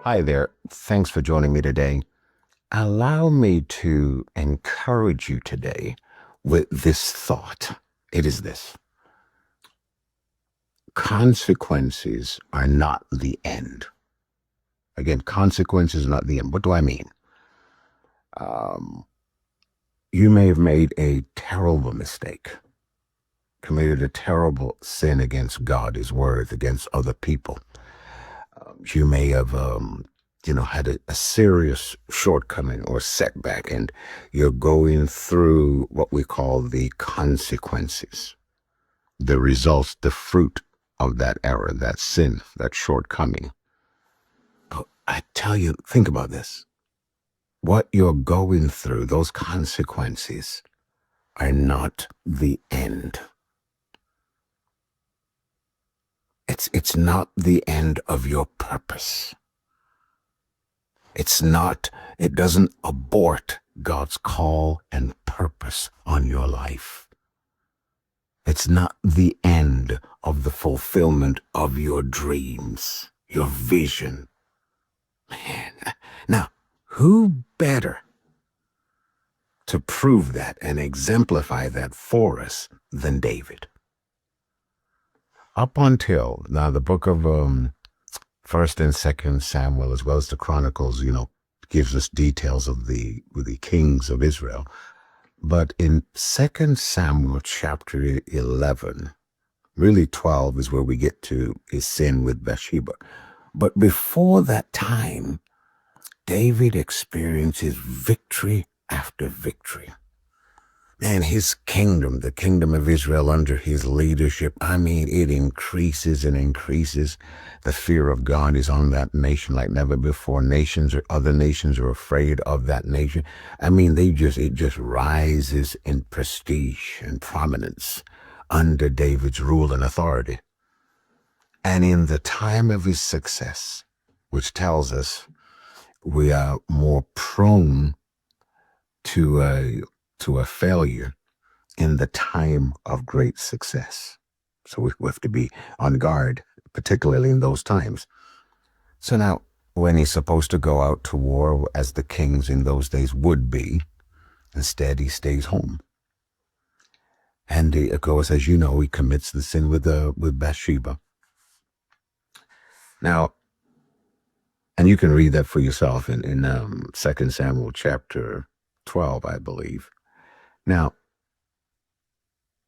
Hi there. Thanks for joining me today. Allow me to encourage you today with this thought. It is this: consequences are not the end. Again, consequences are not the end. What do I mean? Um, you may have made a terrible mistake, committed a terrible sin against God, His word, against other people. You may have had a serious shortcoming or setback, and you're going through what we call the consequences, the results, the fruit of that error, that sin, that shortcoming. But I tell you, think about this. What you're going through, those consequences, are not the end. It's not the end of your purpose. It doesn't abort God's call and purpose on your life. It's not the end of the fulfillment of your dreams, your vision. Man, now, who better to prove that and exemplify that for us than David? Up until now, the book of First and Second Samuel, as well as the Chronicles, gives us details of the kings of Israel. But in Second Samuel chapter 11, really 12 is where we get to his sin with Bathsheba. But before that time, David experiences victory after victory. And his kingdom, the kingdom of Israel under his leadership, it increases and increases. The fear of God is on that nation like never before. Other nations are afraid of that nation. It just rises in prestige and prominence under David's rule and authority. And in the time of his success, which tells us we are more prone to a failure in the time of great success. So we have to be on guard, particularly in those times. So now, when he's supposed to go out to war, as the kings in those days would be, instead he stays home. And of course, as you know, he commits the sin with Bathsheba. Now, and you can read that for yourself in 2 Samuel chapter 12, I believe. Now,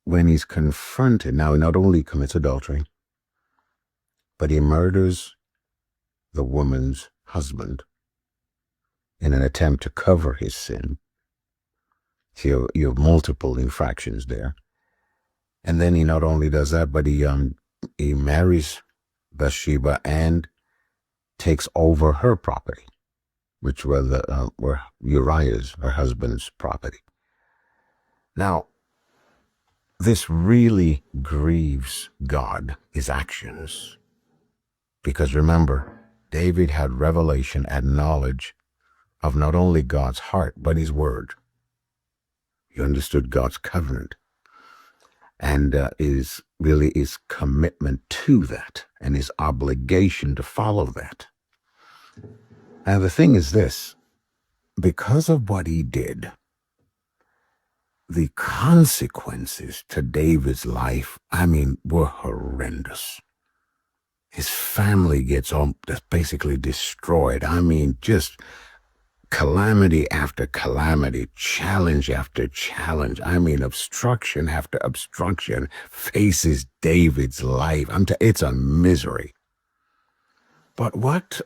when he's confronted, now he not only commits adultery, but he murders the woman's husband in an attempt to cover his sin. So you have multiple infractions there. And then he not only does that, but he marries Bathsheba and takes over her property, which were Uriah's, her husband's property. Now, this really grieves God, his actions. Because remember, David had revelation and knowledge of not only God's heart, but his word. He understood God's covenant and his commitment to that and his obligation to follow that. And the thing is this: because of what he did, the consequences to David's life, were horrendous. His family gets basically destroyed. Just calamity after calamity, challenge after challenge. Obstruction after obstruction faces David's life. It's a misery. But what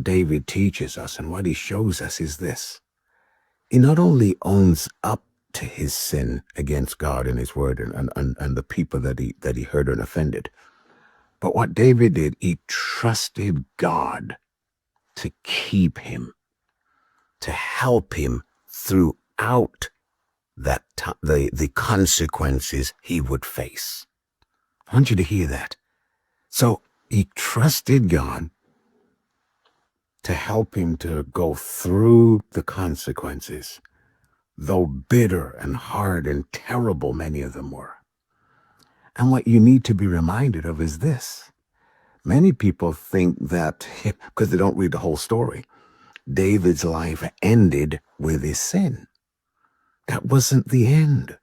David teaches us and what he shows us is this: he not only owns up to his sin against God and his word and the people that he hurt and offended, but what David did, he trusted God to keep him, to help him throughout the consequences he would face. I want you to hear that. So he trusted God to help him to go through the consequences, though bitter and hard and terrible many of them were. And what you need to be reminded of is this: Many people think that, because they don't read the whole story, David's life ended with his sin. That wasn't the end.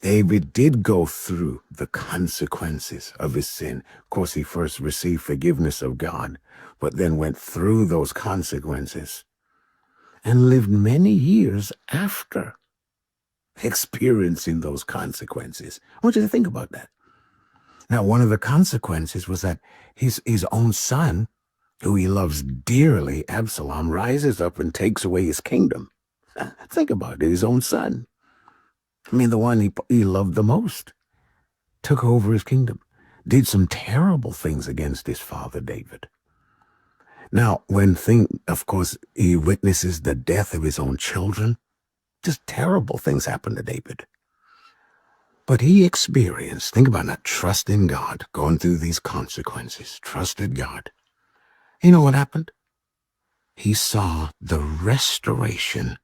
David did go through the consequences of his sin. Of course, he first received forgiveness of God, but then went through those consequences and lived many years after experiencing those consequences. I want you to think about that. Now, one of the consequences was that his own son, who he loves dearly, Absalom, rises up and takes away his kingdom. Think about it, his own son. I mean, the one he loved the most, took over his kingdom, did some terrible things against his father David. Now, of course, he witnesses the death of his own children, just terrible things happen to David. But he experienced, think about that, trust in God, going through these consequences, trusted God. You know what happened? He saw the restoration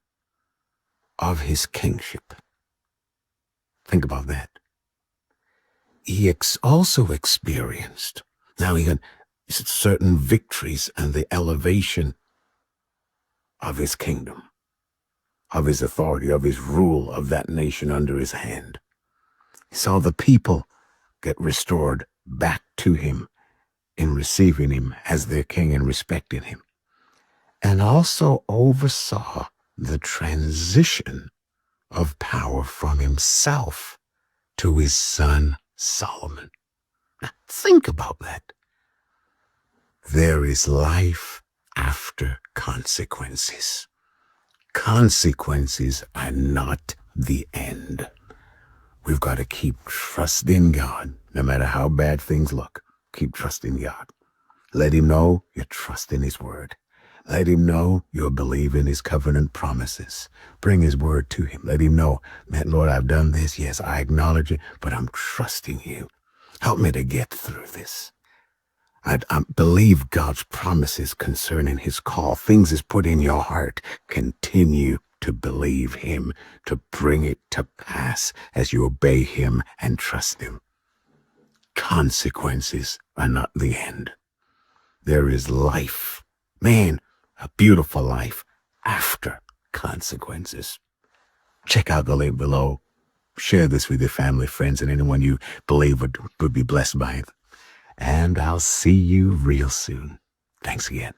of his kingship. Think about that. He also experienced, now he had certain victories and the elevation of his kingdom, of his authority, of his rule of that nation under his hand. He saw the people get restored back to him in receiving him as their king and respecting him, and also oversaw the transition of power from himself to his son Solomon. Now, think about that. There is life after consequences. Consequences are not the end. We've got to keep trusting God, no matter how bad things look. Keep trusting God. Let him know you're trusting his word. Let him know you're believing his covenant promises. Bring his word to him. Let him know, man, Lord, I've done this. Yes, I acknowledge it, but I'm trusting you. Help me to get through this. I believe God's promises concerning his call. Things he's put in your heart. Continue to believe him, to bring it to pass as you obey him and trust him. Consequences are not the end. There is life. Man, a beautiful life after consequences. Check out the link below. Share this with your family, friends, and anyone you believe would be blessed by it. And I'll see you real soon. Thanks again.